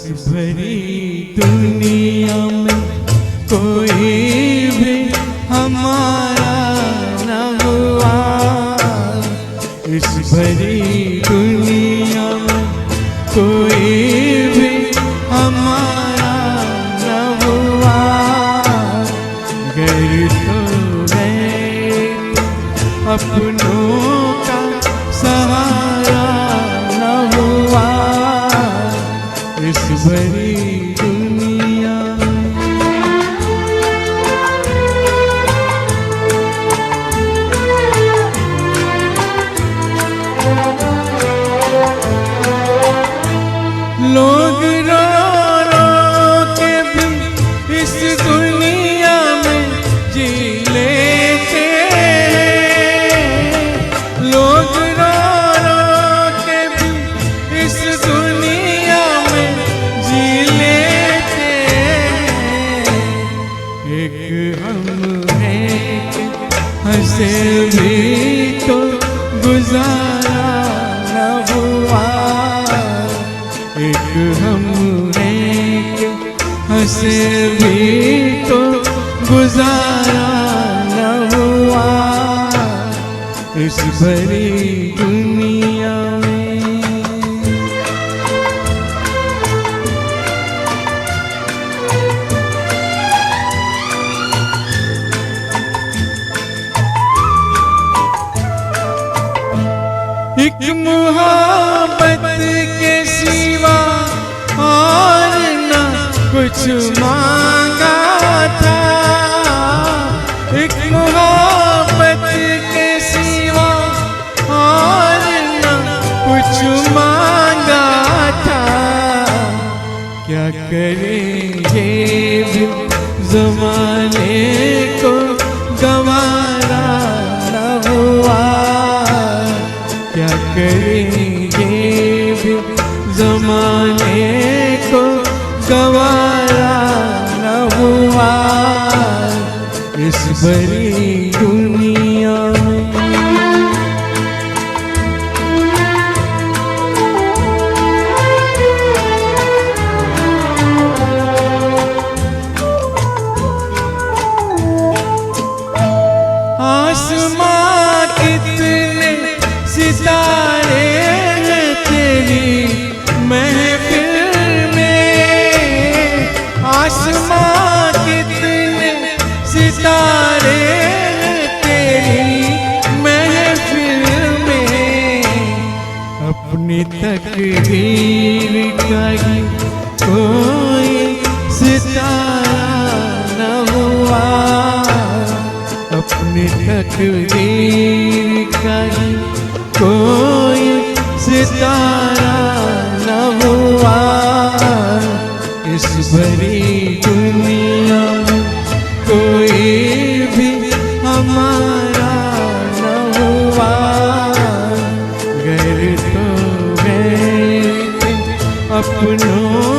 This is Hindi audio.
भरी दुनिया में कोई भी हमारा न हुआ। इस भरी दुनिया में कोई भी हमारा न हुआ। घर तो है अपनों का सहारा न हुआ। इस भरी दुनिया लोग रो रो के भी इस दुनिया में जी लेते हैं। लोग रो रो के भी इस दुनिया में जी लेते हैं। एक हम हैं हंसे भी तो गुजारा न हुआ। एक हम हैं कि हंसे भी तो गुजारा न हुआ। इस भरी दुनिया में एक मोहब्बत के सिवा और न कुछ मांगा था। एक मोहब्बत के सिवा और न कुछ मांगा था। क्या करेंगे भी ज़माने को गवारा न हुआ। क्या करेंगे भी ज़माने को गवारा न हुआ। इस भरी दुनिया में आसमां कितने सितारे हैं तेरी महफिल में। आसमां कितने सितारे हैं तेरी महफिल में। अपनी तकदीर का ही कोई सितारा न हुआ। अपनी तकदीर का ही कोई सितारा न हुआ। इस भरी दुनिया में कोई भी हमारा न हुआ। घर तो है अपनों